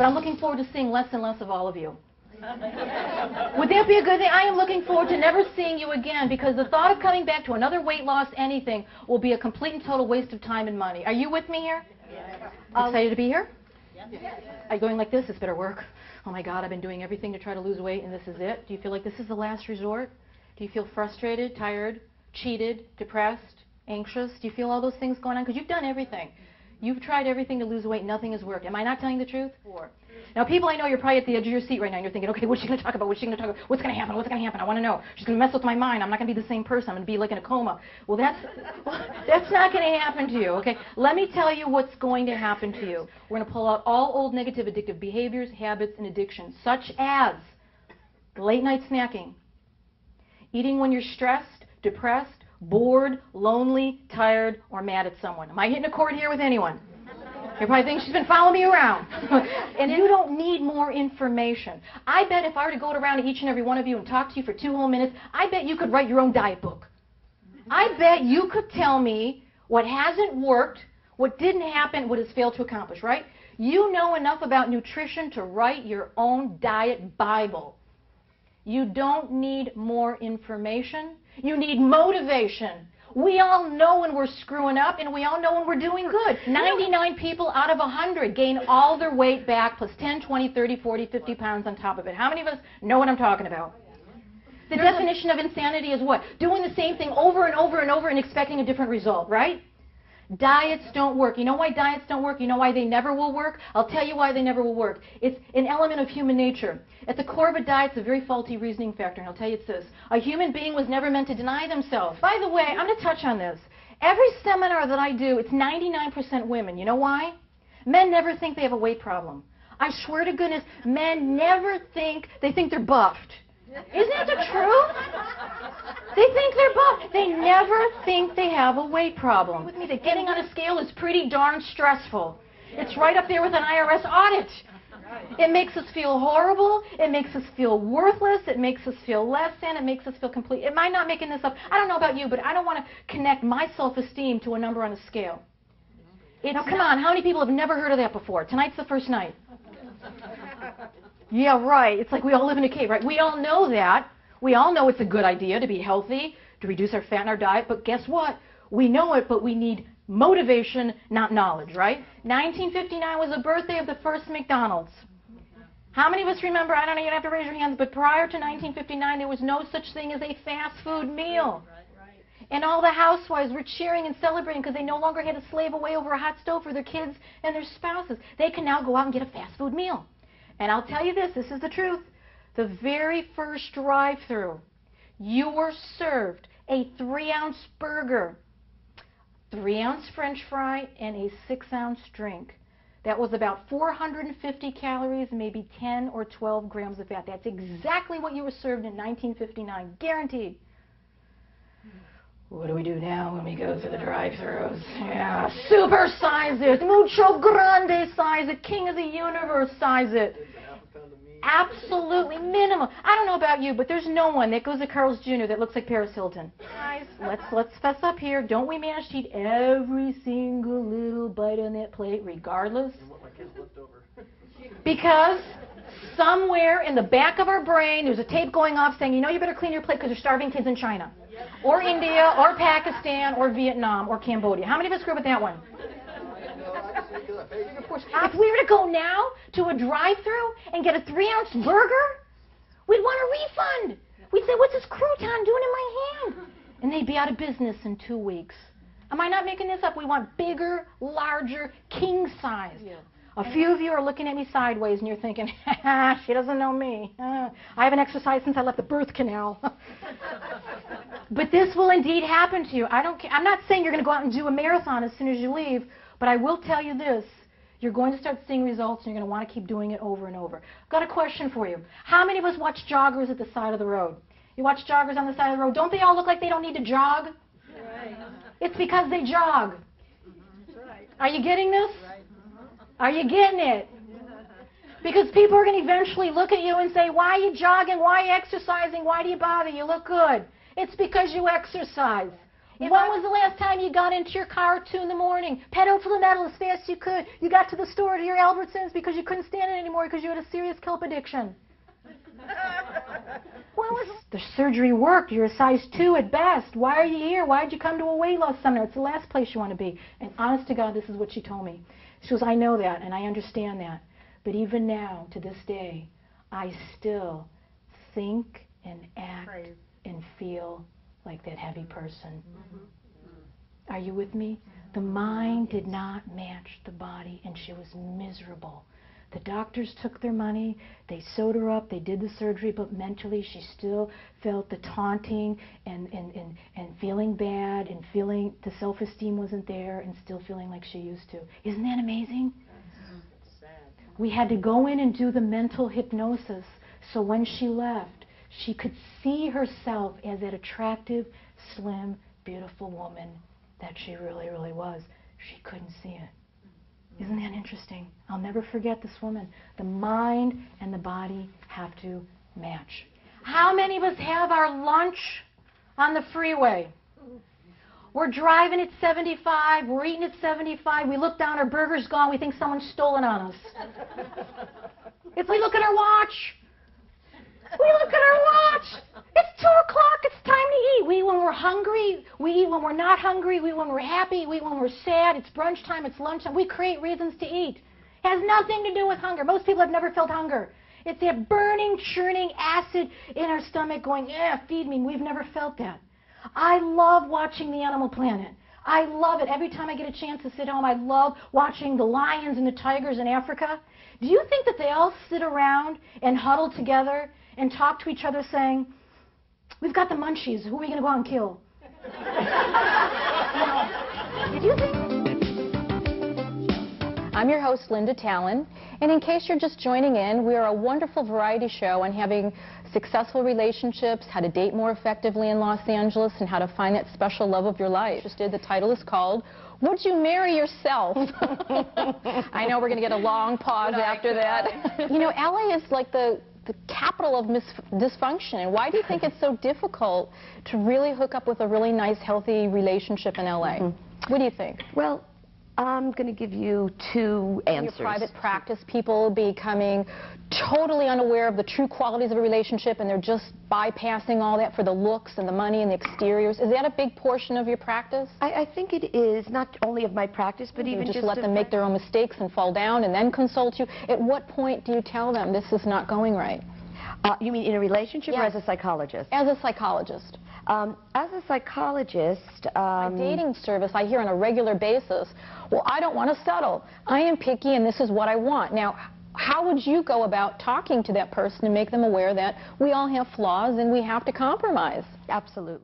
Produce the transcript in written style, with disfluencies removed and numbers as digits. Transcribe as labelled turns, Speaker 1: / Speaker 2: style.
Speaker 1: but I'm looking forward to seeing less and less of all of you. Would that be a good thing? I am looking forward to never seeing you again, because the thought of coming back to another weight loss anything will be a complete and total waste of time and money. Are you with me here?
Speaker 2: Yes.
Speaker 1: Excited to be here?
Speaker 2: Yes.
Speaker 1: Are you going like this? This better work. Oh my God, I've been doing everything to try to lose weight and this is it. Do you feel like this is the last resort? Do you feel frustrated, tired, cheated, depressed, anxious? Do you feel all those things going on? Because you've done everything. You've tried everything to lose weight. Nothing has worked. Am I not telling the truth? Now, people, I know you're probably at the edge of your seat right now. And you're thinking, okay, what's she going to talk about? What's she going to talk about? What's going to happen? What's going to happen? I want to know. She's going to mess with my mind. I'm not going to be the same person. I'm going to be like in a coma. Well, that's not going to happen to you, okay? Let me tell you what's going to happen to you. We're going to pull out all old negative addictive behaviors, habits, and addictions, such as late night snacking, eating when you're stressed, depressed, bored, lonely, tired, or mad at someone. Am I hitting a chord here with anyone? You probably think she's been following me around. And you don't need more information. I bet if I were to go around to each and every one of you and talk to you for 2 whole minutes, I bet you could write your own diet book. I bet you could tell me what hasn't worked, what didn't happen, what has failed to accomplish, right? You know enough about nutrition to write your own diet Bible. You don't need more information. You need motivation. We all know when we're screwing up, and we all know when we're doing good. 99 people out of 100 gain all their weight back, plus 10, 20, 30, 40, 50 pounds on top of it. How many of us know what I'm talking about? The definition of insanity is what? Doing the same thing over and over and over and expecting a different result, right? Diets don't work. You know why diets don't work? You know why they never will work? I'll tell you why they never will work. It's an element of human nature. At the core of a diet, it's a very faulty reasoning factor, and I'll tell you it's this. A human being was never meant to deny themselves. By the way, I'm going to touch on this. Every seminar that I do, it's 99% women. You know why? Men never think they have a weight problem. I swear to goodness, men never think, they think they're buffed. Isn't that the truth? They think they're buffed. They never think they have a weight problem. With me, that getting on a scale is pretty darn stressful. It's right up there with an IRS audit. It makes us feel horrible. It makes us feel worthless. It makes us feel less than. It makes us feel complete. Am I not making this up? I don't know about you, but I don't want to connect my self-esteem to a number on a scale. Now, come on. How many people have never heard of that before? Tonight's the first night. Yeah, right. It's like we all live in a cave, right? We all know that. We all know it's a good idea to be healthy, to reduce our fat in our diet, but guess what? We know it, but we need motivation, not knowledge, right? 1959 was the birthday of the first McDonald's. How many of us remember, I don't know, you don't have to raise your hands, but prior to 1959, there was no such thing as a fast food meal. And all the housewives were cheering and celebrating because they no longer had to slave away over a hot stove for their kids and their spouses. They can now go out and get a fast food meal. And I'll tell you this is the truth. The very first drive-thru, you were served a 3-ounce burger, 3-ounce French fry, and a 6-ounce drink. That was about 450 calories, maybe 10 or 12 grams of fat. That's exactly what you were served in 1959, guaranteed. What do we do now when we go to the drive-thrus? Yeah, super size it, mucho grande size it, king of the universe size it. Absolutely minimum. I don't know about you, but there's no one that goes to Carl's Jr. that looks like Paris Hilton. Guys, let's fess up here. Don't we manage to eat every single little bite on that plate, regardless?
Speaker 3: And what my kids left over.
Speaker 1: Because somewhere in the back of our brain, there's a tape going off saying, you know, you better clean your plate because there's starving kids in China, or India, or Pakistan, or Vietnam, or Cambodia. How many of us agree with that one? If we were to go now to a drive-thru and get a 3-ounce burger, we'd want a refund. We'd say, what's this crouton doing in my hand? And they'd be out of business in 2 weeks. Am I not making this up? We want bigger, larger, king size. Yeah. A few of you are looking at me sideways and you're thinking, she doesn't know me. I haven't exercised since I left the birth canal. But this will indeed happen to you. I'm not saying you're going to go out and do a marathon as soon as you leave, but I will tell you this. You're going to start seeing results and you're going to want to keep doing it over and over. I've got a question for you. How many of us watch joggers at the side of the road? You watch joggers on the side of the road. Don't they all look like they don't need to jog? Right. It's because they jog. Right. Are you getting this? Right. Are you getting it? Because people are going to eventually look at you and say, why are you jogging? Why are you exercising? Why do you bother? You look good. It's because you exercise. When was the last time you got into your car at 2 in the morning, pedaled to the metal as fast as you could, you got to the store to your Albertsons because you couldn't stand it anymore because you had a serious kelp addiction? When was the surgery worked? You're a size 2 at best. Why are you here? Why did you come to a weight loss seminar? It's the last place you want to be. And honest to God, this is what she told me. She goes, I know that and I understand that. But even now, to this day, I still think and act and feel like that heavy person. Are you with me? The mind did not match the body, and she was miserable. The doctors took their money, they sewed her up, they did the surgery, but mentally she still felt the taunting and feeling bad and feeling the self-esteem wasn't there and still feeling like she used to. Isn't that amazing?
Speaker 2: It's sad.
Speaker 1: We had to go in and do the mental hypnosis so when she left, she could see herself as that attractive, slim, beautiful woman that she really, really was. She couldn't see it. Isn't that interesting? I'll never forget this woman. The mind and the body have to match. How many of us have our lunch on the freeway? We're driving at 75, we're eating at 75, we look down, our burger's gone, we think someone's stolen on us. If we look at our watch, it's 2 o'clock, it's time to eat. We eat when we're hungry, we eat when we're not hungry, we eat when we're happy, we eat when we're sad, it's brunch time, it's lunch time. We create reasons to eat. It has nothing to do with hunger. Most people have never felt hunger. It's that burning, churning acid in our stomach going, feed me. We've never felt that. I love watching the Animal Planet. I love it. Every time I get a chance to sit home, I love watching the lions and the tigers in Africa. Do you think that they all sit around and huddle together and talk to each other saying, we've got the munchies, who are we going to go out and kill? Did you think?
Speaker 3: I'm your host, Linda Talon, and in case you're just joining in, we are a wonderful variety show on having successful relationships, how to date more effectively in Los Angeles, and how to find that special love of your life. The title is called, Would You Marry Yourself? I know we're going to get a long pause after that. You know, LA is like the capital of dysfunction. And why do you think it's so difficult to really hook up with a really nice, healthy relationship in LA? What do you think?
Speaker 4: Well, I'm going to give you 2 answers.
Speaker 3: In your private practice, people becoming totally unaware of the true qualities of a relationship, and they're just bypassing all that for the looks and the money and the exteriors. Is that a big portion of your practice?
Speaker 4: I think it is, not only of my practice, but even
Speaker 3: just let them make their own mistakes and fall down and then consult you. At what point do you tell them this is not going right?
Speaker 4: You mean in a relationship or as a psychologist?
Speaker 3: As a psychologist.
Speaker 4: As a psychologist...
Speaker 3: My dating service, I hear on a regular basis, well, I don't want to settle. I am picky and this is what I want. Now, how would you go about talking to that person to make them aware that we all have flaws and we have to compromise?
Speaker 4: Absolutely.